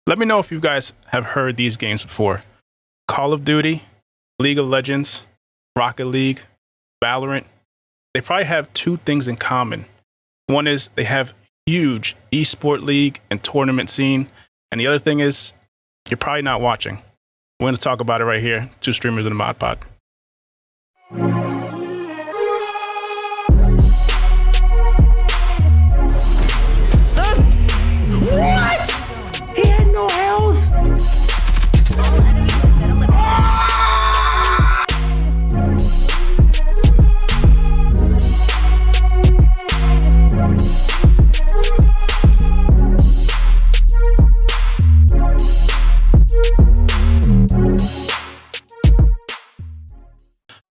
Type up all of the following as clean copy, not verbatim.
Let me know if you guys have heard these games before. Call of Duty, League of Legends, Rocket League, Valorant. They probably have two things in common. One is they have huge esport league and tournament scene. And the other thing is you're probably not watching. We're going to talk about it right here. Two streamers in the mod pod. What? He had no health.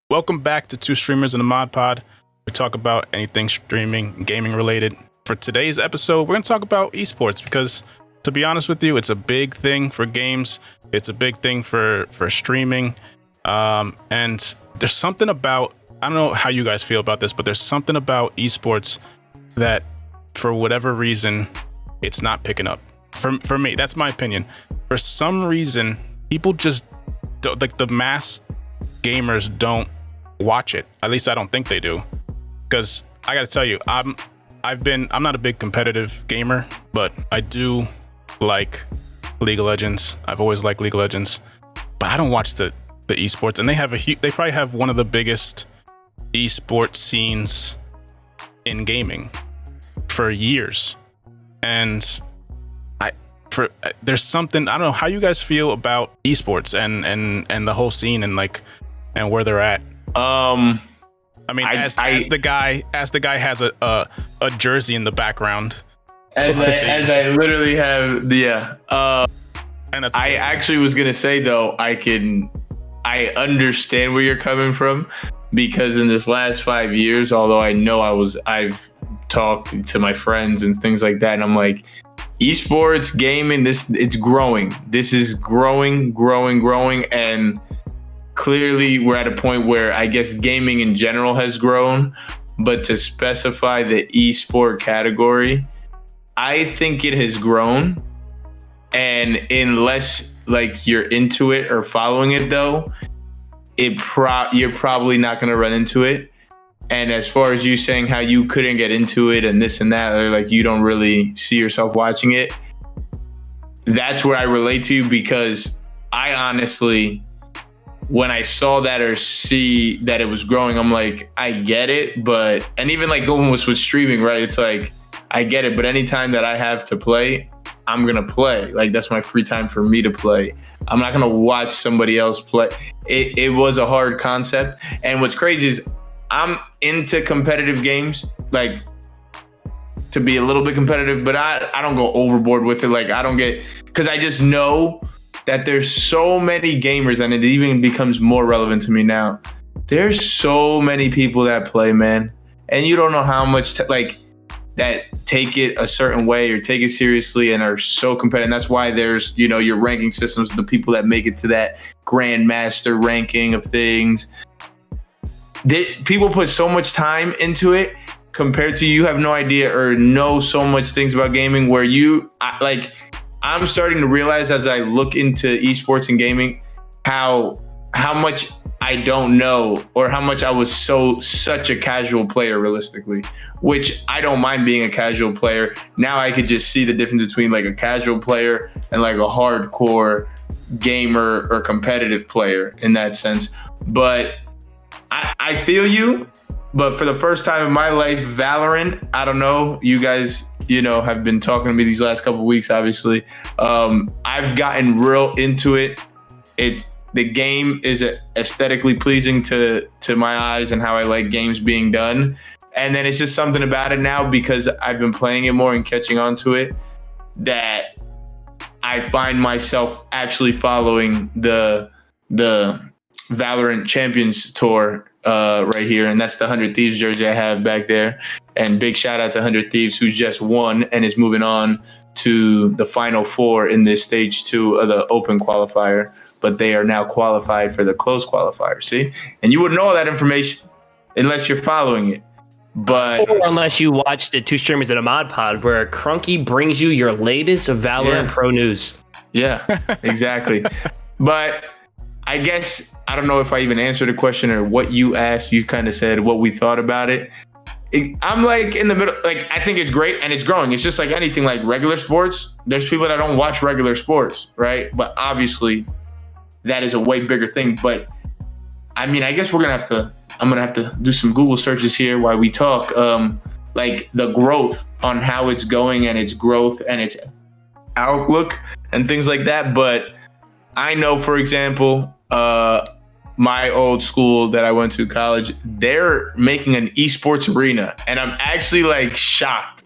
Welcome back to Two Streamers in the Mod Pod. We talk about anything streaming and gaming related. For today's episode, we're going to talk about esports because, to be honest with you, it's a big thing for games. It's a big thing for streaming. And there's something about, I don't know how you guys feel about this, but there's something about esports that, for whatever reason, it's not picking up. For me, that's my opinion. For some reason, people just don't, like the mass gamers don't watch it. At least I don't think they do. Because I got to tell you, I'm not a big competitive gamer, but I do like League of Legends. I've always liked League of Legends, but I don't watch the esports, and they probably have one of the biggest esports scenes in gaming for years. And there's something, I don't know how you guys feel about esports and the whole scene and where they're at. I mean, as the guy has a jersey in the background. As I literally have, yeah. And that's I actually was gonna say though, I understand where you're coming from, because in this last 5 years, although I know I've talked to my friends and things like that, and I'm like, esports gaming, it's growing. This is growing, and clearly we're at a point where I guess gaming in general has grown, but to specify the esport category, I think it has grown. And unless like you're into it or following it though, you're probably not going to run into it. And as far as you saying how you couldn't get into it and this and that, or like you don't really see yourself watching it, that's where I relate to you, because I honestly, when I saw that or see that it was growing, I'm like, I get it. And even like going with streaming, right? It's like, I get it. But anytime that I have to play, I'm going to play. Like, that's my free time for me to play. I'm not going to watch somebody else play. It was a hard concept. And what's crazy is I'm into competitive games, like to be a little bit competitive, but I don't go overboard with it. Like because I just know that there's so many gamers, and it even becomes more relevant to me now. There's so many people that play, man, and you don't know how much that take it a certain way or take it seriously and are so competitive. And that's why there's, your ranking systems, the people that make it to that grandmaster ranking of things. People put so much time into it compared to you have no idea or know so much things about gaming where I'm starting to realize as I look into esports and gaming how much I don't know, or how much I was such a casual player realistically, which I don't mind being a casual player. Now I could just see the difference between like a casual player and like a hardcore gamer or competitive player in that sense. But I feel you, but for the first time in my life, Valorant, I don't know, you guys have been talking to me these last couple of weeks, obviously. I've gotten real into it. The game is aesthetically pleasing to my eyes and how I like games being done. And then it's just something about it now, because I've been playing it more and catching on to it, that I find myself actually following the Valorant Champions Tour right here. And that's the 100 Thieves jersey I have back there. And big shout out to 100 Thieves, who's just won and is moving on to the final four in this stage 2 of the open qualifier. But they are now qualified for the closed qualifier. See? And you wouldn't know all that information unless you're following it. But or unless you watch the Two Streamers in a Mod Pod, where Crunky brings you your latest Valorant Pro news. Yeah, exactly. But I guess I don't know if I even answered the question or what you asked. You kind of said what we thought about it. I'm like in the middle. Like, I think it's great and it's growing. It's just like anything, like regular sports. There's people that don't watch regular sports, right? But obviously, that is a way bigger thing. But I mean, I guess I'm gonna have to do some Google searches here while we talk. Like the growth on how it's going and its growth and its outlook and things like that. But I know, for example, my old school that I went to college, they're making an esports arena, and I'm actually like shocked,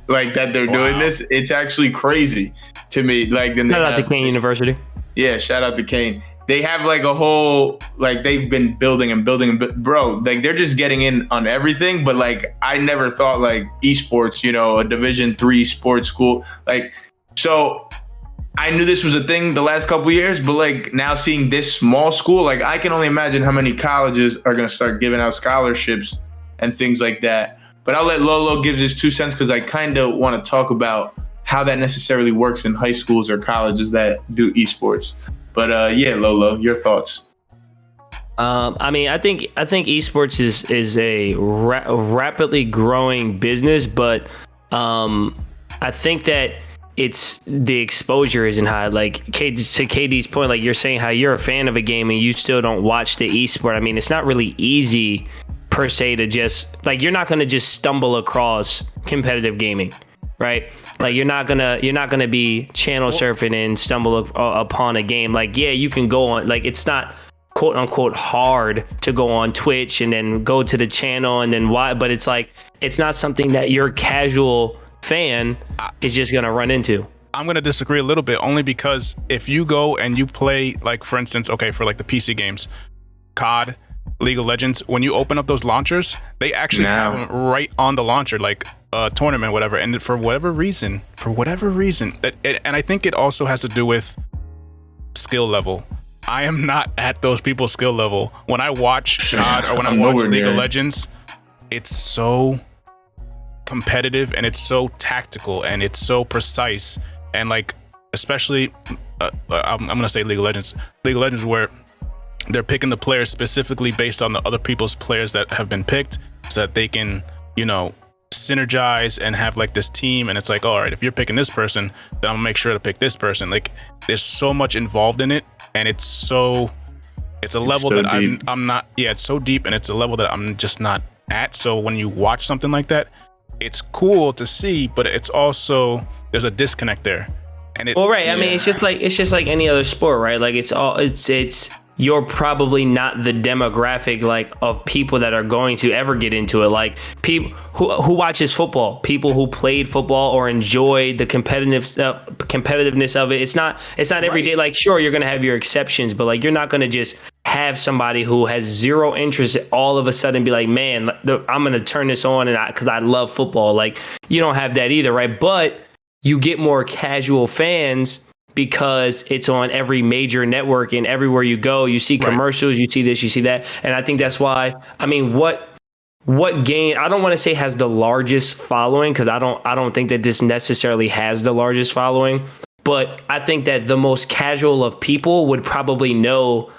like that they're doing this. It's actually crazy to me. Like, shout out to Kane University. Yeah, shout out to Kane. They have like a whole, like they've been building and bro, like they're just getting in on everything. But like, I never thought like esports, a Division III sports school, like, so I knew this was a thing the last couple of years, but like now seeing this small school, like I can only imagine how many colleges are going to start giving out scholarships and things like that. But I'll let Lolo give his 2 cents, because I kind of want to talk about how that necessarily works in high schools or colleges that do esports. But yeah, Lolo, your thoughts. I mean, I think esports is a rapidly growing business, but I think that it's the exposure isn't high. Like to KD's point, like you're saying how you're a fan of a game and you still don't watch the esport. I mean, it's not really easy per se to just, like, you're not going to just stumble across competitive gaming, right? Like you're not gonna be channel surfing and stumble upon a game. Like, yeah, you can go on, like, it's not quote unquote hard to go on Twitch and then go to the channel and then why, but it's like, it's not something that your casual fan is just gonna run into. I'm gonna disagree a little bit, only because if you go and you play, like, for instance, okay, for like the PC games, COD, League of Legends, when you open up those launchers, they actually have them right on the launcher, like a tournament, whatever. And for whatever reason, and I think it also has to do with skill level. I am not at those people's skill level. When I watch COD or when I watch League of Legends, it's so competitive and it's so tactical and it's so precise, and like, especially I'm gonna say League of Legends where they're picking the players specifically based on the other people's players that have been picked, so that they can synergize and have like this team. And it's like, all right, if you're picking this person, then I'm gonna make sure to pick this person. Like, there's so much involved in it, and it's a level that I'm not, it's so deep, and it's a level that I'm just not at. So when you watch something like that, it's cool to see, but it's also, there's a disconnect there. And I mean, it's just like any other sport, right? Like it's you're probably not the demographic like of people that are going to ever get into it. Like people who watches football, people who played football or enjoyed the competitiveness of it. It's not every day. Like, sure, you're gonna have your exceptions, but like, you're not gonna just have somebody who has zero interest all of a sudden be like, man, I'm gonna turn this on because I love football. Like, you don't have that either, right? But you get more casual fans because it's on every major network, and everywhere you go, you see commercials, you see this, you see that. And I think that's why, I mean, what game, I don't want to say has the largest following, because I don't think that this necessarily has the largest following, but I think that the most casual of people would probably know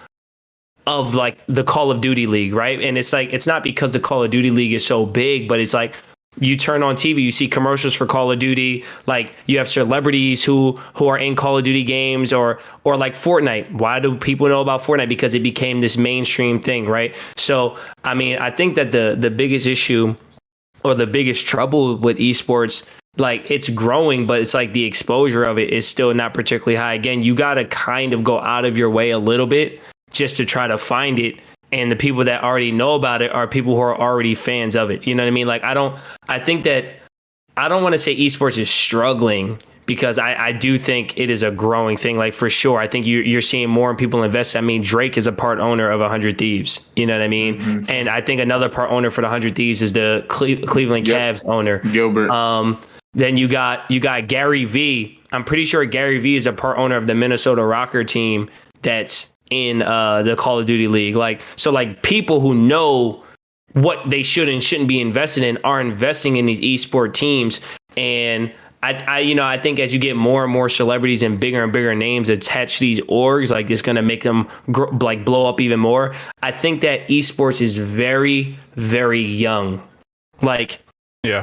of like the Call of Duty League, right? And it's like, it's not because the Call of Duty League is so big, but it's like, you turn on TV, you see commercials for Call of Duty. Like, you have celebrities who are in Call of Duty games, or like Fortnite. Why do people know about Fortnite? Because it became this mainstream thing, right? So, I mean, I think that the biggest issue or the biggest trouble with esports, like, it's growing, but it's like the exposure of it is still not particularly high. Again, you got to kind of go out of your way a little bit just to try to find it. And the people that already know about it are people who are already fans of it. You know what I mean? Like, I don't want to say esports is struggling, because I do think it is a growing thing. Like, for sure, I think you're seeing more people invest. I mean, Drake is a part owner of 100 Thieves. You know what I mean? Mm-hmm. And I think another part owner for the 100 Thieves is the Cleveland Cavs owner, Gilbert. Then you got Gary V. I'm pretty sure Gary V is a part owner of the Minnesota Rocker team that's in the Call of Duty League. Like, so like, people who know what they should and shouldn't be invested in are investing in these esport teams. And I think as you get more and more celebrities and bigger names attached to these orgs, like it's going to make them blow up even more. I think that esports is very, very young. Like,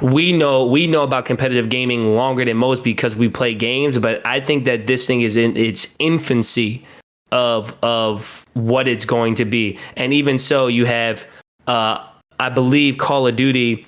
we know about competitive gaming longer than most because we play games, but I think that this thing is in its infancy of what it's going to be. And even so, you have, I believe Call of Duty,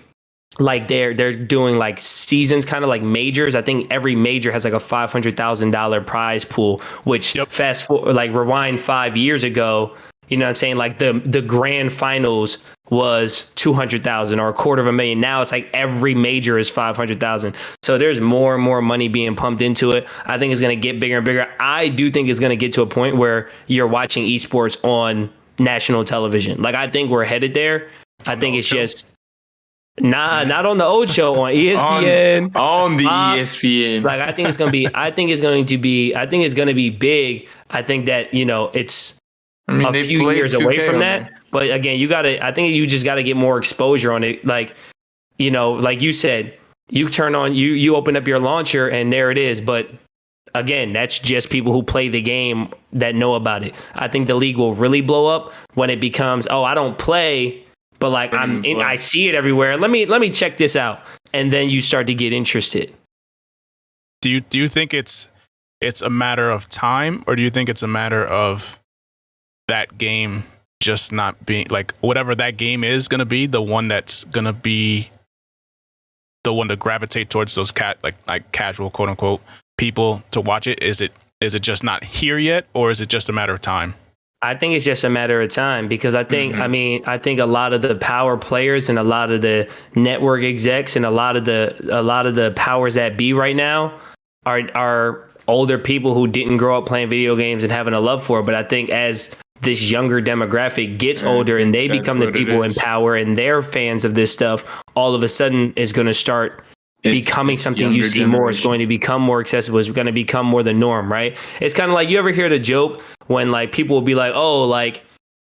like they're doing like seasons, kind of like majors. I think every major has like a $500,000 prize pool, which fast forward, like rewind 5 years ago, you know what I'm saying? Like the grand finals was 200,000 or $250,000. Now it's like every major is 500,000. So there's more and more money being pumped into it. I think it's going to get bigger and bigger. I do think it's going to get to a point where you're watching esports on national television. Like, I think we're headed there. I think it's just not on the old show, on ESPN. On the ESPN. Like, I think it's going to be big. I think that, it's a few years away from that. But again, I think you just got to get more exposure on it. Like, like you said, you turn on, you open up your launcher and there it is. But again, that's just people who play the game that know about it. I think the league will really blow up when it becomes, I don't play, but like I see it everywhere. Let me check this out. And then you start to get interested. Do you think it's a matter of time, or do you think it's a matter of that game just not being, like, whatever that game is going to be, the one that's going to be the one to gravitate towards those like casual, quote unquote, people to watch it? Is it just not here yet, or is it just a matter of time? I think it's just a matter of time, because I think, I think a lot of the power players and a lot of the network execs and a lot of the powers that be right now are older people who didn't grow up playing video games and having a love for it. But I think as this younger demographic gets older and they become the people in power and they're fans of this stuff, all of a sudden is going to start becoming something you see more. It's going to become more accessible. It's going to become more the norm, right? It's kind of like, you ever hear the joke when like people will be like, oh, like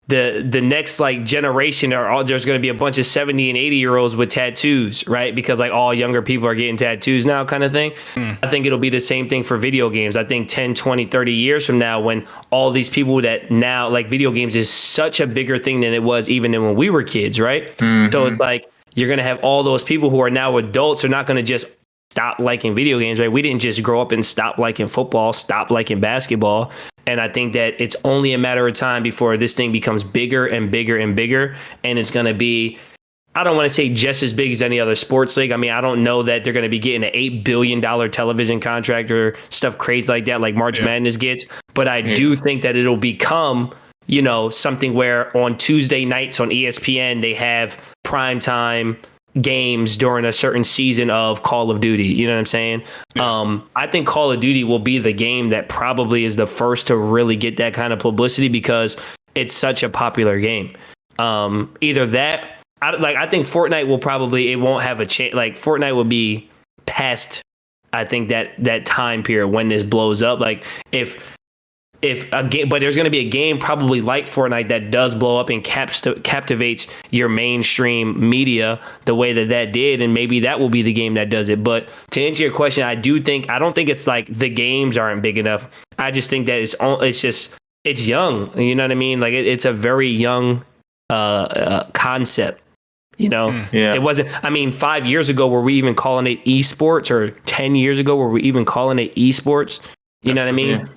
the next like generation there's going to be a bunch of 70 and 80-year-olds with tattoos, right? Because like all younger people are getting tattoos now, kind of thing. I think it'll be the same thing for video games. I think 10, 20, 30 years from now, when all these people that now like video games is such a bigger thing than it was even when we were kids, right? So it's like, you're going to have all those people who are now adults are not going to just stop liking video games, right? We didn't just grow up and stop liking football, stop liking basketball. And I think that it's only a matter of time before this thing becomes bigger and bigger and bigger. And it's going to be, I don't want to say just as big as any other sports league. I mean, I don't know that they're going to be getting an $8 billion television contract or stuff crazy like that, like March Madness gets. But I do think that it'll become, something where on Tuesday nights on ESPN, they have primetime games during a certain season of Call of Duty. You know what I'm saying? I think Call of Duty will be the game that probably is the first to really get that kind of publicity, because it's such a popular game. Either that, I think Fortnite will probably, it won't have a chance. Like, Fortnite will be past, I think, that time period when this blows up. Like, if a game, but there's going to be a game probably like Fortnite that does blow up and captivates your mainstream media the way that did, and maybe that will be the game that does it. But to answer your question, I don't think it's like the games aren't big enough. I just think that it's young. You know what I mean? Like, it's a very young concept. It wasn't. I mean, 5 years ago, were we even calling it esports? Or 10 years ago, were we even calling it esports? You know what I mean? Yeah.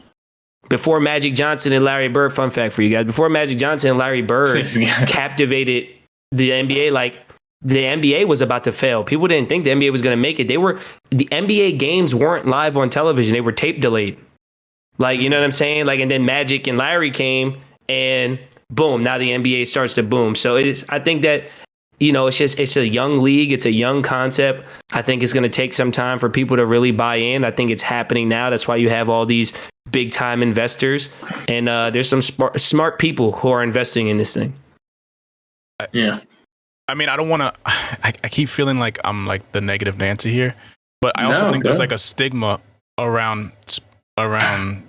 Before Magic Johnson and Larry Bird, fun fact for you guys, before Magic Johnson and Larry Bird captivated the NBA, like, the NBA was about to fail. People didn't think the NBA was going to make it. The NBA games weren't live on television. They were tape delayed. Like, you know what I'm saying? Like, and then Magic and Larry came and boom, now the NBA starts to boom. So I think that, it's a young league. It's a young concept. I think it's going to take some time for people to really buy in. I think it's happening now. That's why you have all these big time investors, and there's some smart people who are investing in this thing. Yeah. I mean, I don't want to, I keep feeling like I'm like the negative Nancy here, but I also think there's like a stigma around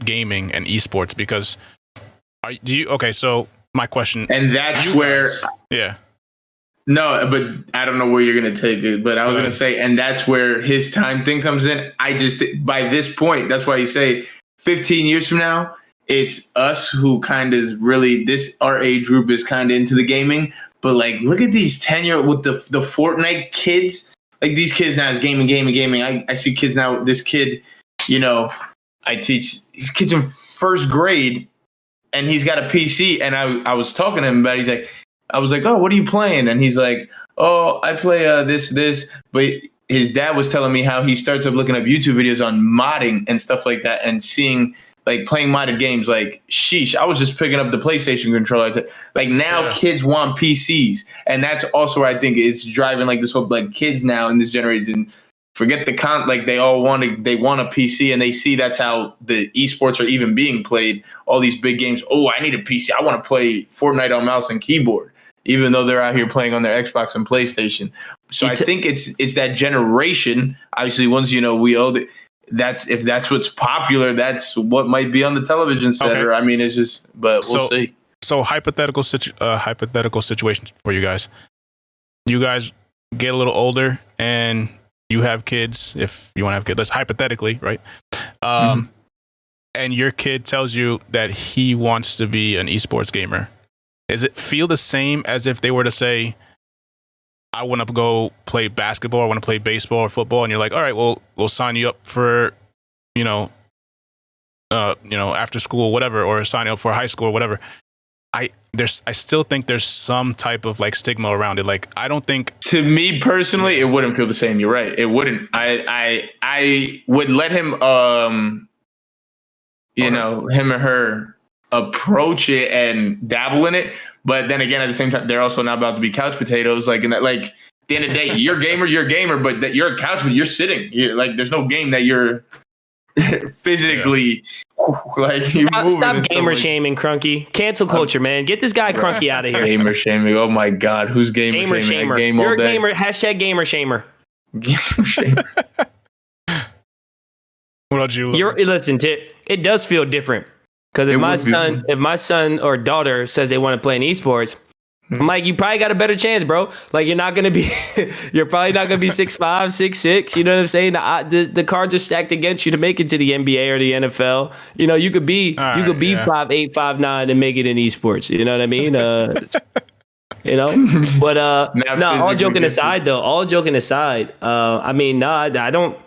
gaming and esports, because so my question, and that's where, No, but I don't know where you're going to take it. But I was going to say, and that's where his time thing comes in. By this point, that's why you say 15 years from now, it's us who kind of really, our age group is kind of into the gaming. But like, look at these 10-year with the Fortnite kids. Like these kids now is gaming. I see kids now. This kid, I teach these kids in first grade, and he's got a PC. And I was talking to him about it. I was like, oh, what are you playing? And he's like, oh, I play this. But his dad was telling me how he starts up looking up YouTube videos on modding and stuff like that and seeing like playing modded games. Like, sheesh, I was just picking up the PlayStation controller. Like now kids want PCs. And that's also where I think it's driving like this whole like kids now in this generation. Forget like they want a PC and they see that's how the esports are even being played. All these big games. Oh, I need a PC. I want to play Fortnite on mouse and keyboard, even though they're out here playing on their Xbox and PlayStation. So I think it's that generation. Obviously, once we owe it. If that's what's popular, that's what might be on the television set. Okay. Or I mean, it's just. But we'll see. So hypothetical situations for you guys. You guys get a little older and you have kids, if you want to have kids, that's hypothetically, right? And your kid tells you that he wants to be an esports gamer. Does it feel the same as if they were to say, I want to go play basketball, I want to play baseball or football, and you're like, all right, well, we'll sign you up for, after school, whatever, or sign you up for high school or whatever. I still think there's some type of like stigma around it. Like, I don't think, to me personally, it wouldn't feel the same. You're right. It wouldn't. I would let him, him or her approach it and dabble in it. But then again, at the same time, they're also not about to be couch potatoes. Like in that, like at the end of the day, you're a gamer, but that you're a couch, but you're sitting. Like, there's no game that you're physically like. Stop gamer shaming, Crunky. Cancel culture, man. Get this guy Crunky out of here. Gamer shaming. Oh my God, who's gamer shaming? Game you're all a day. gamer. Hashtag gamer shamer. Gamer shamer. What about you? Listen, it does feel different. Because if my son or daughter says they want to play in esports, I'm like, you probably got a better chance, bro. Like, you're probably not going to be 6'5", 6'6". You know what I'm saying? The cards are stacked against you to make it to the NBA or the NFL. You could be 5'8", 5'9" and make it in esports. You know what I mean? But no, all joking aside, I mean, no, I don't.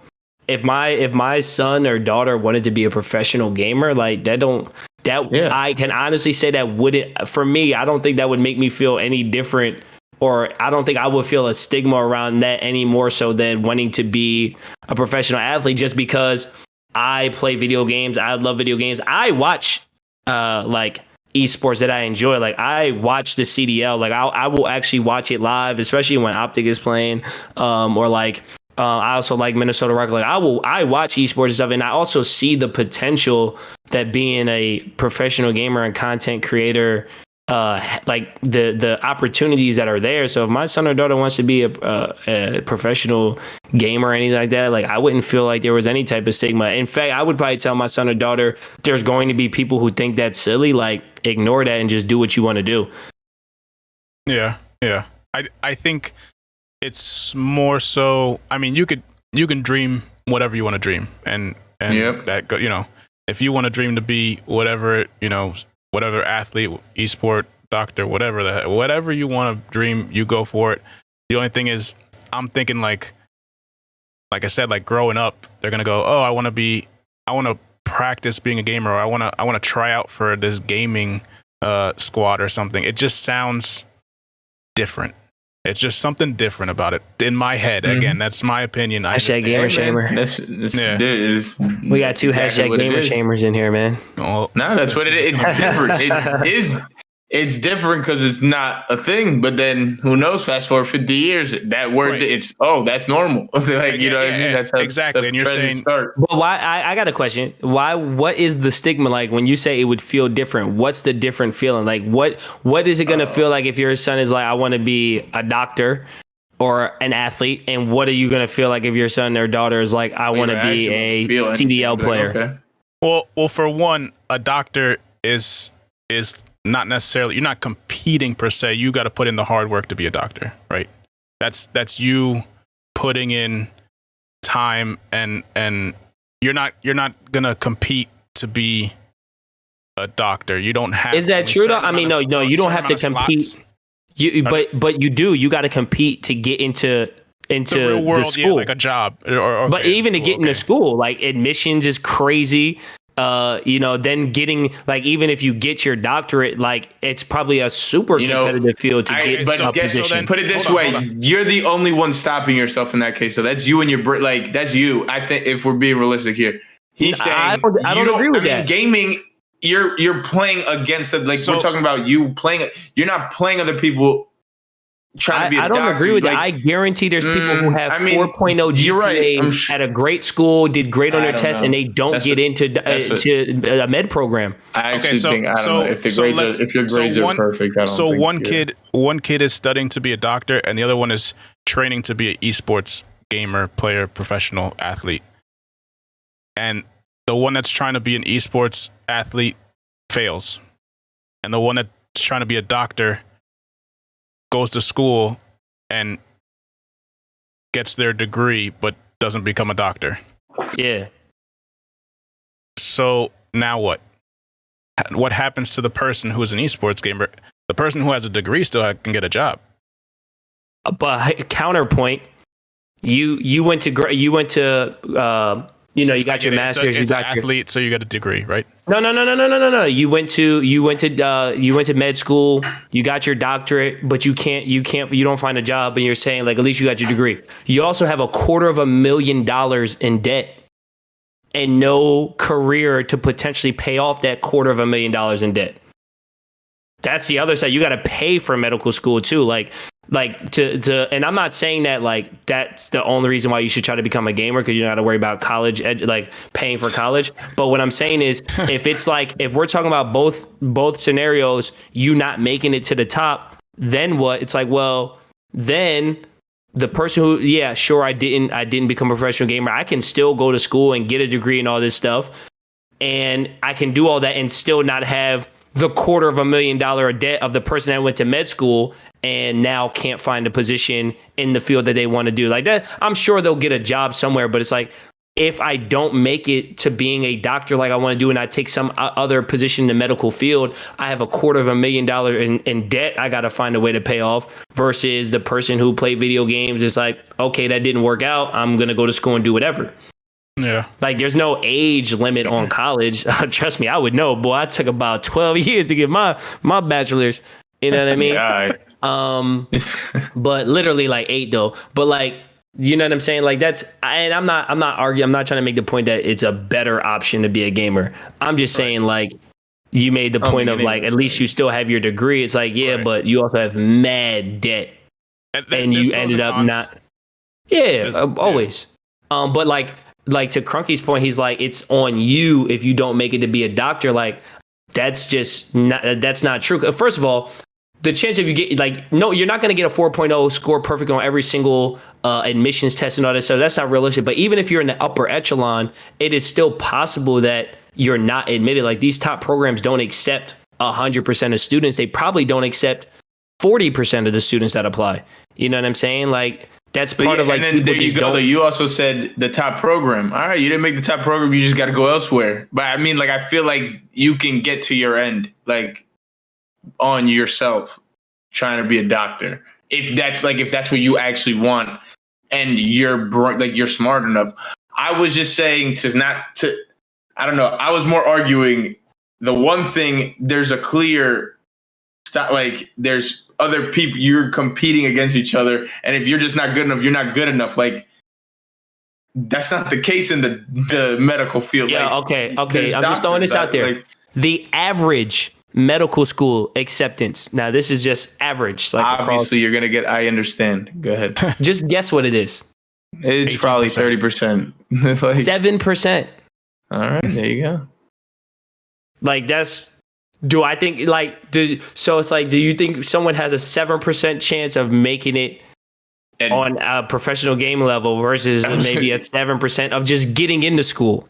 If my son or daughter wanted to be a professional gamer, like I can honestly say that wouldn't, for me, I don't think that would make me feel any different, or I don't think I would feel a stigma around that any more so than wanting to be a professional athlete, just because I play video games. I love video games. I watch like esports that I enjoy. Like, I watch the CDL. Like, I will actually watch it live, especially when Optic is playing, or like, I also like Minnesota Rock. Like, I watch esports and stuff, and I also see the potential that being a professional gamer and content creator, like the opportunities that are there. So if my son or daughter wants to be a professional gamer or anything like that, like, I wouldn't feel like there was any type of stigma. In fact, I would probably tell my son or daughter, there's going to be people who think that's silly. Like, ignore that and just do what you want to do. Yeah. I think it's more so, I mean, you can dream whatever you want to dream, and that if you want to dream to be whatever athlete, esport, doctor, whatever you want to dream, you go for it. The only thing is, I'm thinking like I said, like, growing up, they're gonna go, oh, I want to practice being a gamer, or I want to try out for this gaming squad or something. It just sounds different. It's just something different about it in my head. Again, that's my opinion. Hashtag gamer shamer. We got two hashtag gamer shamers in here, man. Well, no, that's what it is. It's different. It's different because it's not a thing. But then, who knows? Fast forward 50 years, that word, that's normal. Like, you know what I mean? That's how exactly. And you're saying, but why? I got a question. Why? What is the stigma like when you say it would feel different? What's the different feeling? Like, what is it going to feel like if your son is like, I want to be a doctor or an athlete, and what are you going to feel like if your son or daughter is like, I want to be a CDL player? Okay. Well, for one, a doctor is not necessarily, you're not competing per se. You got to put in the hard work to be a doctor, right? That's you putting in time, and you're not gonna compete to be a doctor. You don't have. Is that true though? I mean, no, you don't have to compete. Slots. But you do. You got to compete to get into The real world, the school, like a job. Or but even to get into school, like admissions is crazy. Then getting, like, even if you get your doctorate, like, it's probably a super competitive field to get some position. So then put it this way, you're the only one stopping yourself in that case. So that's you and your like, that's you. I think if we're being realistic here, he's saying I don't agree with that. Gaming, you're playing against it. Like, we're talking about you playing. You're not playing other people. Trying to be a doctor. I don't agree with that. I guarantee there's people who have 4.0 GPA at a great school, did great on their tests, and they don't get into a med program. I actually think, I don't know, if your grades are perfect, I don't think one kid is studying to be a doctor, and the other one is training to be an esports gamer, player, professional athlete. And the one that's trying to be an esports athlete fails. And the one that's trying to be a doctor goes to school and gets their degree, but doesn't become a doctor. Yeah. So now what? What happens to the person who is an esports gamer? The person who has a degree still can get a job. But counterpoint, you went to you got your master's. It's an athlete, so you got a degree, right? No. You went to med school. You got your doctorate, but you don't find a job, and you're saying, like, at least you got your degree. You also have $250,000 in debt and no career to potentially pay off that $250,000 in debt. That's the other side. You got to pay for medical school too. And I'm not saying that like that's the only reason why you should try to become a gamer, because you don't got to worry about college, like paying for college. But what I'm saying is, if we're talking about both scenarios, you not making it to the top, then what? It's like, well, then the person who, yeah, sure, I didn't become a professional gamer. I can still go to school and get a degree and all this stuff, and I can do all that and still not have the $250,000 debt of the person that went to med school and now can't find a position in the field that they want to do. Like that, I'm sure they'll get a job somewhere, but it's like, if I don't make it to being a doctor like I want to do, and I take some other position in the medical field, I have $250,000 in debt I got to find a way to pay off, versus the person who played video games is like, okay, that didn't work out, I'm going to go to school and do whatever. Yeah. Like, there's no age limit on college. Trust me, I would know. Boy, I took about 12 years to get my bachelor's. You know what I mean? Yeah. But literally like 8 though. But like, you know what I'm saying? Like and I'm not arguing. I'm not trying to make the point that it's a better option to be a gamer. I'm just saying, like, you made the point of like, at least you still have your degree. It's like, yeah, but you also have mad debt, and you ended up not. Yeah, always. But like to Crunky's point, he's like, it's on you if you don't make it to be a doctor. Like, that's not true. First of all, the chance of you get, like, no, you're not going to get a 4.0 score perfect on every single admissions test and all that. So that's not realistic. But even if you're in the upper echelon, it is still possible that you're not admitted. Like, these top programs don't accept 100% of students. They probably don't accept 40% of the students that apply. You know what I'm saying? Like, that's part of, like, and then there you go. You also said the top program. All right, you didn't make the top program. You just got to go elsewhere. But I mean, like, I feel like you can get to your end, like, on yourself trying to be a doctor. If that's what you actually want, and you're smart enough. I was just saying I don't know. I was more arguing the one thing. There's a clear like, there's other people, you're competing against each other, and if you're just not good enough, you're not good enough. Like, that's not the case in the medical field. Yeah, like, okay. I'm just throwing this out there. Like, the average medical school acceptance. Now, this is just average. Like, obviously, you're gonna get. I understand. Go ahead. Just guess what it is. It's 18%. Probably 30%. 7%. All right, there you go. Like, that's. Do I think, like, so it's like, do you think someone has a 7% chance of making it on a professional game level versus maybe a 7% of just getting into school?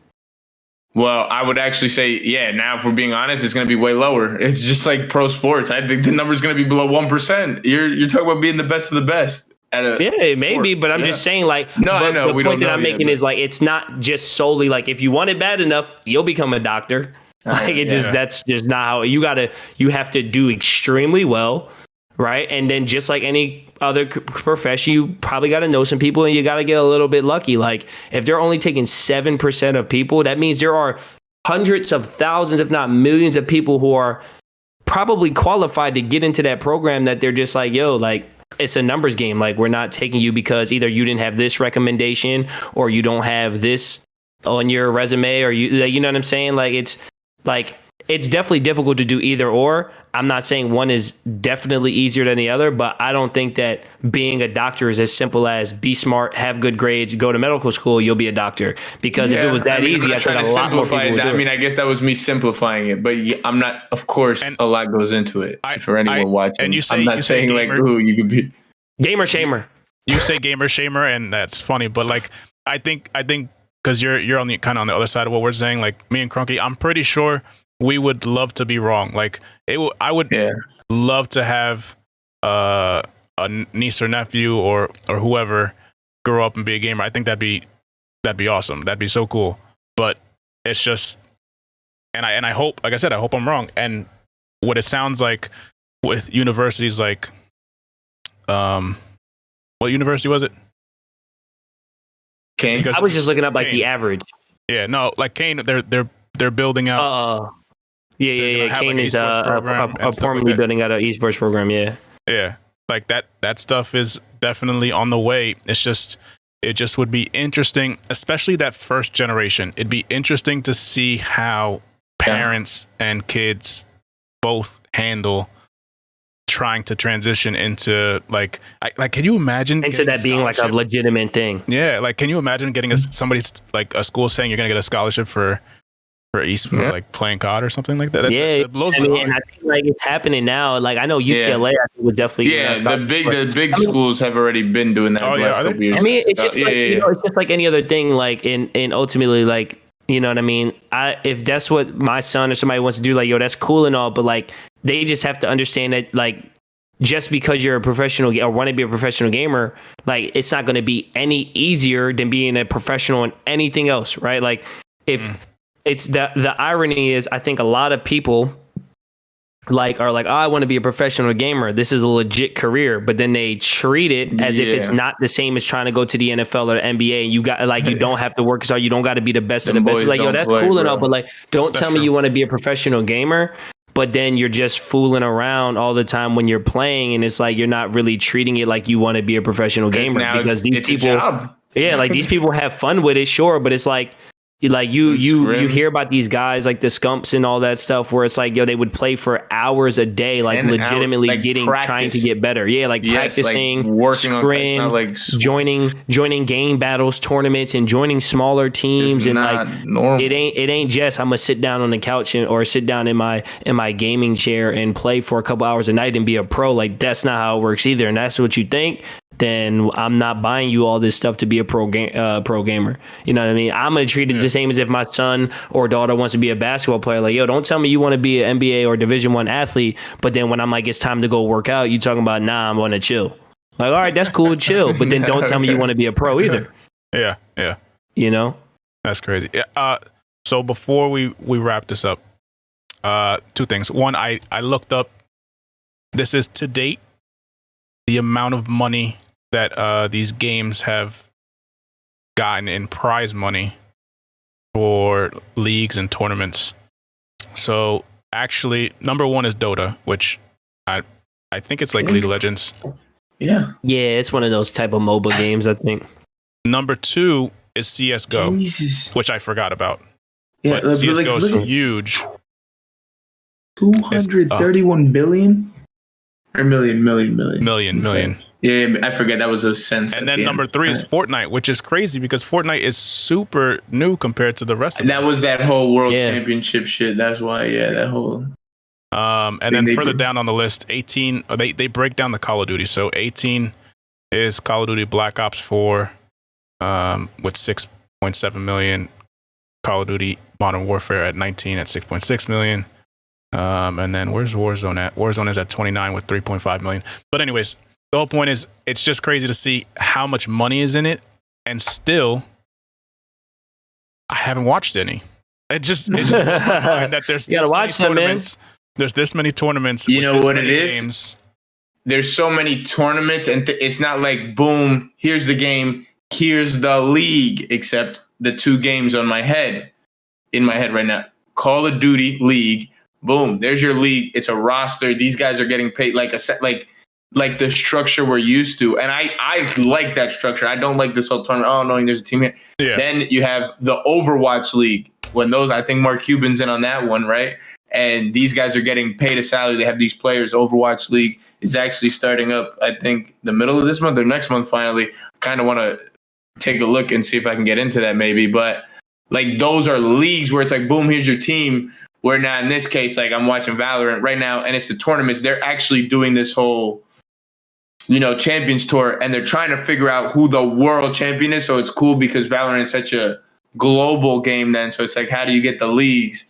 Well, I would actually say, yeah, now if we're being honest, it's going to be way lower. It's just like pro sports. I think the number is going to be below 1%. You're talking about being the best of the best. It may be, but I'm just saying, like, no, I know. The point that I'm making is like, it's not just solely like, if you want it bad enough, you'll become a doctor. Like that's just not how you have to do extremely well. Right. And then just like any other profession, you probably got to know some people and you got to get a little bit lucky. Like if they're only taking 7% of people, that means there are hundreds of thousands, if not millions of people who are probably qualified to get into that program that they're just like, yo, like it's a numbers game. Like we're not taking you because either you didn't have this recommendation or you don't have this on your resume or you know what I'm saying? It's definitely difficult to do either or. I'm not saying one is definitely easier than the other, but I don't think that being a doctor is as simple as be smart, have good grades, go to medical school, you'll be a doctor. Because if it was that easy, I think a lot more people would do it. I mean, I guess that was me simplifying it, but I'm not, of course, a lot goes into it for anyone watching. And I'm not saying gamer, like, ooh, you could be gamer shamer. You say gamer shamer, and that's funny, but like, I think because you're on the kind of on the other side of what we're saying, like me and Crunky, I'm pretty sure we would love to be wrong. Like I would love to have a niece or nephew or whoever grow up and be a gamer. I think that'd be awesome. That'd be so cool. But it's just, and I hope, like I said, I hope I'm wrong. And what it sounds like with universities, like, what university was it? Kane. I was just looking up like Kane. The average. Yeah, no, like Kane, they're building out. Yeah. Kane is formally building out an esports program. Yeah, like that stuff is definitely on the way. It just would be interesting, especially that first generation. It'd be interesting to see how parents and kids both handle trying to transition into like can you imagine into that being like a legitimate thing? Yeah, like can you imagine getting somebody's like a school saying you're gonna get a scholarship for esports, like playing COD or something like that? That blows my mind. And I think like it's happening now. Like I know UCLA I think was definitely the big schools have already been doing that. I mean, it's just it's just like any other thing. Like in ultimately, like you know what I mean. If that's what my son or somebody wants to do, like yo, that's cool and all, but like they just have to understand that like just because you're a professional or want to be a professional gamer, like it's not going to be any easier than being a professional in anything else, right? Like if it's the irony is I think a lot of people like are like, oh, I want to be a professional gamer. This is a legit career, but then they treat it as if it's not the same as trying to go to the NFL or the NBA. And you got like you don't have to work as hard. You don't got to be the best of the best. It's like, yo, that's cool and all, but like, don't tell me you want to be a professional gamer, but then you're just fooling around all the time when you're playing, and it's like you're not really treating it like you want to be a professional gamer because these people, like these people have fun with it, sure, but it's like you hear about these guys like the Scumps and all that stuff where it's like, yo, they would play for hours a day, like and legitimately trying to get better. Yeah, like practicing, like working scrim, on joining game battles, tournaments, and joining smaller teams. And like normal. It ain't just I'm gonna sit down on the couch or sit down in my gaming chair and play for a couple hours a night and be a pro. Like that's not how it works either. And that's what you think, then I'm not buying you all this stuff to be a pro gamer. You know what I mean? I'm gonna treat it the same as if my son or daughter wants to be a basketball player. Like, yo, don't tell me you want to be an NBA or Division I athlete, but then when I'm like, it's time to go work out, you talking about, nah, I'm gonna chill. Like, all right, that's cool, chill. But then don't tell me you want to be a pro either. Yeah. You know? That's crazy. Yeah. So before we wrap this up, two things. One, I looked up. This is to date the amount of money that these games have gotten in prize money for leagues and tournaments. So actually, number one is Dota, which I think it's like League of Legends. Yeah, it's one of those type of MOBA games, I think. Number two is Csgo, which I forgot about. Yeah, but Csgo is huge. 231 billion. Or million. Yeah, I forget that was a sense. And then number three is Fortnite, which is crazy because Fortnite is super new compared to the rest of them. That was that whole World Championship shit. That's why, that whole. And then further down on the list, 18. They break down the Call of Duty. So 18 is Call of Duty Black Ops 4, with 6.7 million. Call of Duty Modern Warfare at 19 at 6.6 million. And then where's Warzone at? Warzone is at 29 with 3.5 million. But anyways, the whole point is it's just crazy to see how much money is in it, and still I haven't watched any. It just blows my mind that there's you gotta watch them, man. There's this many tournaments. You know what it is? Games. There's so many tournaments, and it's not like, boom, here's the game, here's the league, except the two games in my head right now. Call of Duty League, boom, there's your league. It's a roster. These guys are getting paid like like the structure we're used to. And I like that structure. I don't like this whole tournament. Oh, no, there's a team here. Yeah. Then you have the Overwatch League. I think Mark Cuban's in on that one, right? And these guys are getting paid a salary. They have these players. Overwatch League is actually starting up, I think, the middle of this month or next month finally. Kind of want to take a look and see if I can get into that maybe. But, like, those are leagues where it's like, boom, here's your team. Where now in this case, like, I'm watching Valorant right now, and it's the tournaments. They're actually doing this whole, Champions Tour, and they're trying to figure out who the world champion is. So it's cool because Valorant is such a global game then. So it's like, how do you get the leagues?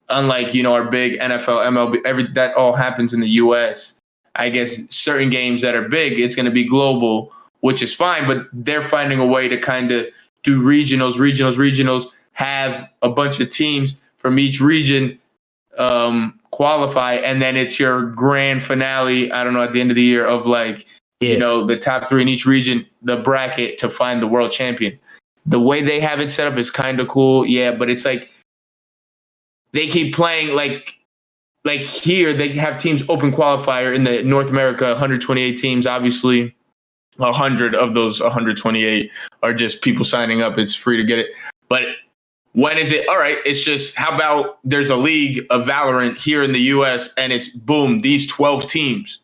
Unlike, our big NFL, MLB, that all happens in the US. I guess certain games that are big, it's going to be global, which is fine, but they're finding a way to kind of do regionals, have a bunch of teams from each region qualify, and then it's your grand finale, I don't know, at the end of the year of the top three in each region, the bracket to find the world champion. The way they have it set up is kind of cool, yeah, but it's like they keep playing like here they have teams open qualifier in the North America, 128 teams. Obviously, 100 of those 128 are just people signing up. It's free to get it. But when is it? All right, it's just, how about there's a league of Valorant here in the US and it's boom, these 12 teams.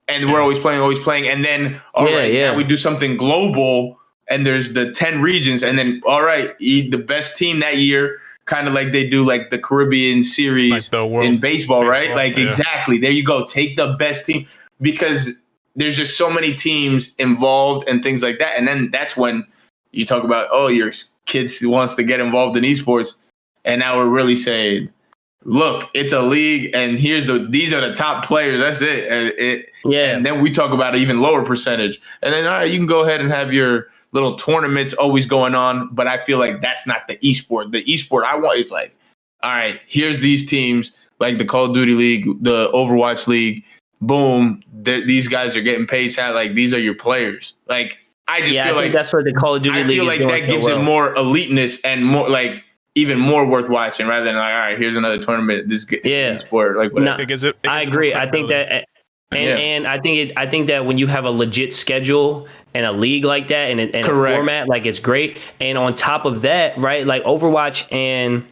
And we're always playing. And then, now we do something global and there's the 10 regions. And then, all right, the best team that year, kind of like they do like the Caribbean series in baseball, right? Like, exactly. There you go. Take the best team, because there's just so many teams involved and things like that. And then that's when you talk about, your kids wants to get involved in esports. And now we're really saying, look, it's a league and these are the top players. That's it. And then we talk about an even lower percentage. And then, all right, you can go ahead and have your little tournaments always going on, but I feel like that's not the esport. The esport I want is like, all right, here's these teams, like the Call of Duty League, the Overwatch League, boom, these guys are getting paid. Like, these are your players. Like, I just feel like that's what the Call of Duty League is doing. I feel like that gives it more eliteness and more like even more worth watching, rather than like, all right, here's another tournament. This sport, like whatever. No, I agree. I think that. And I think that when you have a legit schedule and a league like that and a format, like, it's great. And on top of that, right, like Overwatch and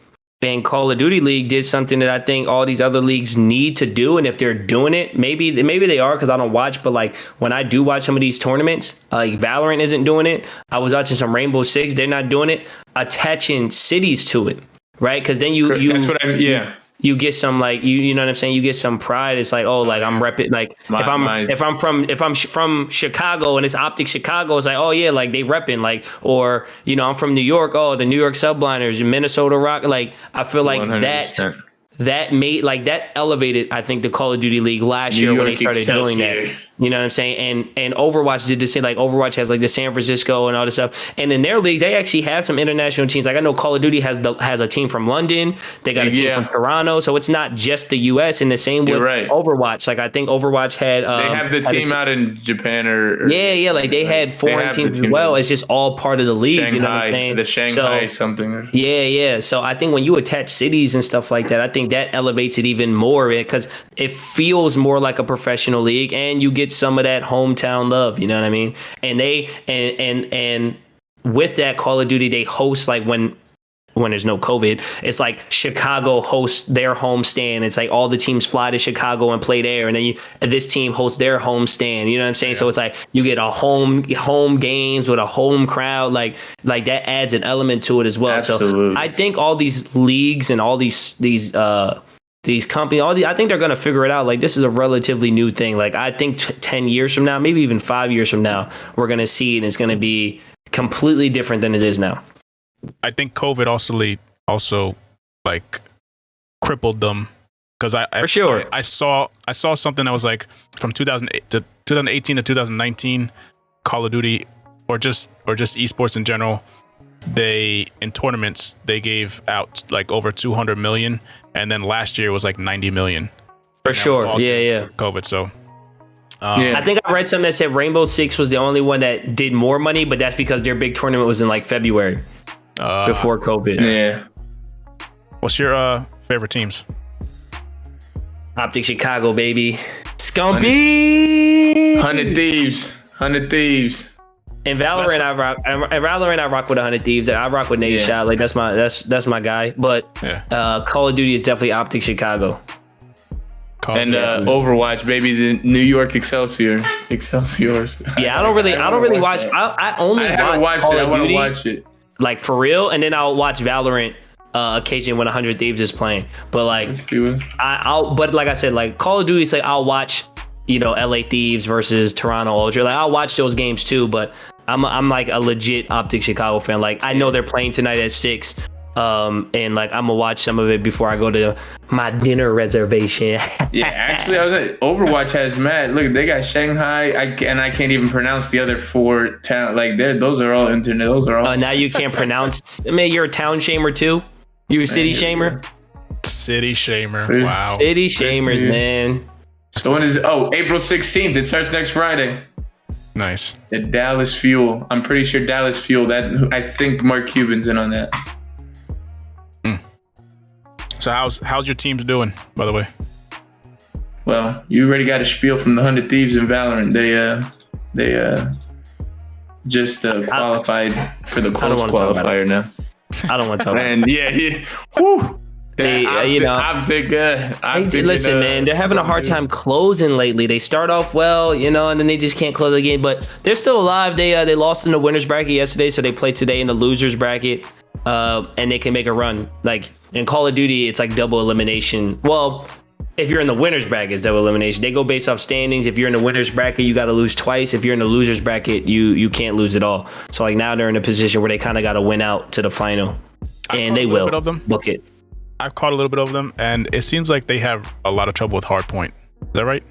Call of Duty League did something that I think all these other leagues need to do. And if they're doing it, maybe they are, because I don't watch. But like when I do watch some of these tournaments, like Valorant isn't doing it. I was watching some Rainbow Six. They're not doing it. Attaching cities to it, right? Because then you that's what I mean. Yeah. You get some, like, you know what I'm saying? You get some pride. It's like, oh, like, I'm repping, like, if I'm from Chicago and it's Optic Chicago, it's like, oh yeah, like they repping, like, or, I'm from New York. Oh, the New York Subliners, Minnesota Rock. Like, I feel like 100%. that made, like, that elevated, I think, the Call of Duty League last year when they started doing that. You know what I'm saying? And Overwatch did the same. Like, Overwatch has like the San Francisco and all this stuff. And in their league, they actually have some international teams. Like, I know Call of Duty has a team from London. They got a team from Toronto. So it's not just the US. And the same with Overwatch. Like, I think Overwatch had they have the team out in Japan or like they had foreign teams as well. It's just all part of the league. Shanghai, you know what I'm saying? The Shanghai something. Yeah. So I think when you attach cities and stuff like that, I think that elevates it even more, because it feels more like a professional league, and you get some of that hometown love, you know what I mean? And they and with that Call of Duty, they host, like, when there's no COVID, it's like Chicago hosts their home stand. It's like all the teams fly to Chicago and play there, and then this team hosts their home stand. You know what I'm saying? Yeah. So it's like you get a home games with a home crowd, like that adds an element to it as well. Absolutely. So I think all these leagues and all these companies, I think they're going to figure it out. Like, this is a relatively new thing. Like, I think 10 years from now, maybe even 5 years from now, we're going to see it, and it's going to be completely different than it is now. I think COVID also like crippled them. Because For sure. I saw something that was like from 2018 to 2019, Call of Duty or just esports in general, they in tournaments they gave out like over 200 million, and then last year was like 90 million. For sure. Yeah. COVID. So I think I read something that said Rainbow Six was the only one that did more money, but that's because their big tournament was in like February before COVID. Yeah. What's your favorite teams? Optic Chicago, baby. Scumpy. 100 Thieves. 100 Thieves. In Valorant, I rock with 100 Thieves. I rock with Nate Shot. Like that's my guy. But Call of Duty is definitely Optic Chicago. And Overwatch, baby, the New York Excelsiors. Yeah, I don't really watch. I haven't watched Call it. I want to Duty, watch it. like for real, and then I'll watch Valorant occasionally when 100 Thieves is playing. But like, but like I said, like Call of Duty, it's like I'll watch, LA Thieves versus Toronto Ultra. Like I'll watch those games too. But I'm like a legit Optic Chicago fan. Like I know they're playing tonight at 6. And like I'm gonna watch some of it before I go to my dinner reservation. Yeah, actually, I was like, Overwatch has mad. Look, they got Shanghai. I can't even pronounce the other 4 town. Like those are all internet. Those are all. Now you can't pronounce. I mean, you're a town shamer too. You a city shamer. City shamer. Wow. City shamers, man. So when is April 16th? It starts next Friday. Nice. The Dallas Fuel. I'm pretty sure Dallas Fuel. That I think Mark Cuban's in on that. So how's your teams doing, by the way? Well, you already got a spiel from the 100 Thieves in Valorant. They just qualified for the close qualifier now. I don't want to talk about it. And whew. Listen, man, they're having a hard time closing lately. They start off well, and then they just can't close again. But they're still alive. They lost in the winners bracket yesterday, so they play today in the losers bracket, and they can make a run. Like in Call of Duty, it's like double elimination. Well, if you're in the winners bracket, it's double elimination. They go based off standings. If you're in the winners bracket, you got to lose twice. If you're in the losers bracket, you can't lose at all. So like now they're in a position where they kind of got to win out to the final, and they will book it. I've caught a little bit of them, and it seems like they have a lot of trouble with hardpoint. Is that right?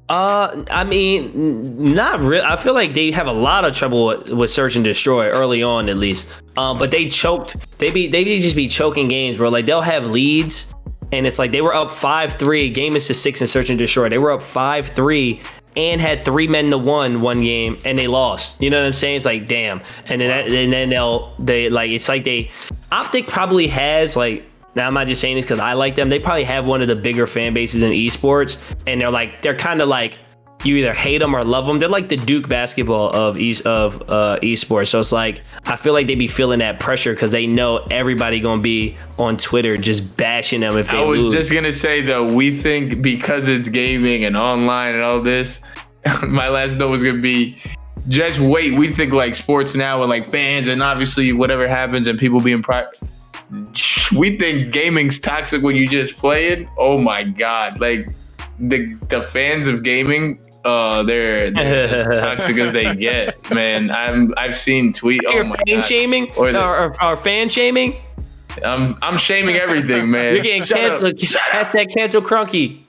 I mean, not really. I feel like they have a lot of trouble with search and destroy early on, at least. But they choked. They just be choking games, bro. Like they'll have leads, and it's like they were up 5-3. Game is to 6 in search and destroy. They were up 5-3 and had 3 men to 1 game, and they lost. You know what I'm saying? It's like damn. And then Optic probably has like. Now I'm not just saying this because I like them. They probably have one of the bigger fan bases in esports, and they're kind of like you either hate them or love them. They're like the Duke basketball of esports. So it's like I feel like they be feeling that pressure because they know everybody gonna be on Twitter just bashing them if they lose. I was just gonna say though, we think because it's gaming and online and all this, my last note was gonna be. Just wait. We think like sports now and like fans and obviously whatever happens and people being we think gaming's toxic when you just play it. Oh my god! Like the fans of gaming, they're as toxic as they get, man. I've seen tweet. Oh my god! Shaming or fan shaming. I'm shaming everything, man. You're getting canceled. Hashtag cancel Crunky.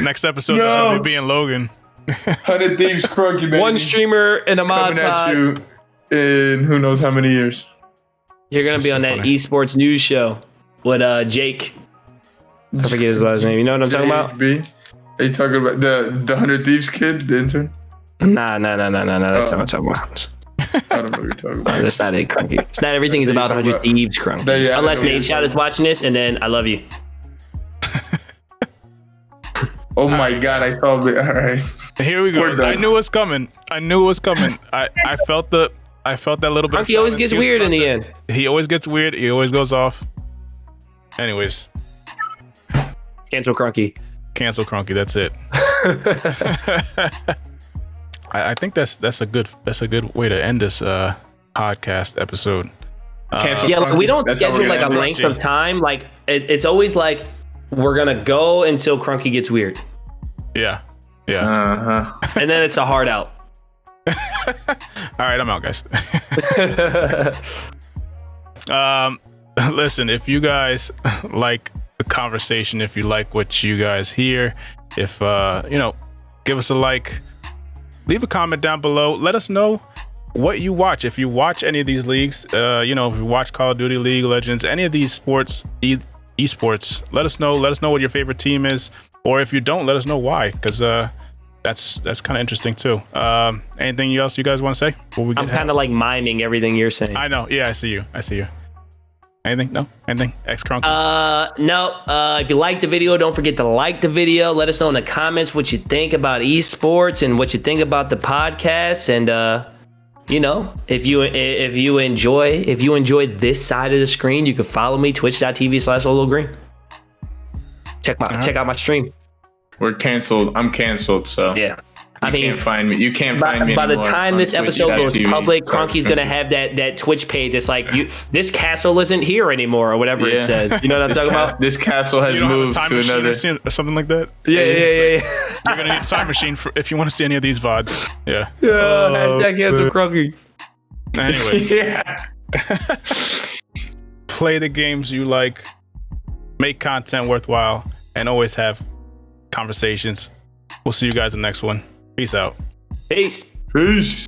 Next episode is gonna be being Logan. 100 Thieves Crunky, man. One streamer in a mod coming pod. At you in who knows how many years. You're gonna be on that esports news show with Jake. I forget his last name. You know what I'm talking about? Are you talking about the 100 Thieves kid, the intern? Nah. That's not what I'm talking about. I don't know what you're talking about. That's not it, Crunky. It's not everything is about 100 Thieves, Crunky. Unless Nate Shout is watching this, and then I love you. Oh my god, I saw it. All right. Here we go. I knew it was coming. I felt that little bit. Crunky always gets weird in the end. He always gets weird. He always goes off. Anyways. Cancel Crunky. That's it. I think that's a good way to end this podcast episode. We don't schedule like a length of time. Like it's always like we're gonna go until Crunky gets weird. Yeah. And then it's a hard out. All right, I'm out, guys. Listen, if you guys like the conversation, if you like what you guys hear, if give us a like, leave a comment down below. Let us know what you watch. If you watch any of these leagues, if you watch Call of Duty, League of Legends, any of these sports, esports, let us know. Let us know what your favorite team is, or if you don't, let us know why, because that's kind of interesting too. Anything else you guys want to say? I'm kind of like miming everything you're saying. I know. Yeah, I see you. Anything? No? Anything? X-Crunk? No. If you like the video, don't forget to like the video. Let us know in the comments what you think about esports and what you think about the podcast. And if you enjoyed this side of the screen, you can follow me, twitch.tv/LoloGreen. Check out my stream. We're canceled. I'm canceled, so yeah. You can't find me. You can't find me by the anymore time this episode goes public, Cronky's gonna have that Twitch page. It's like this castle isn't here anymore, or whatever it said. You know what I'm talking about? This castle has moved to another, or something like that. Yeah. You're gonna need a time machine if you want to see any of these VODs. Yeah. Hashtag cancel Cronky. Anyways, yeah. Play the games you like, make content worthwhile, and always have conversations. We'll see you guys in the next one. Peace out. Peace. Peace.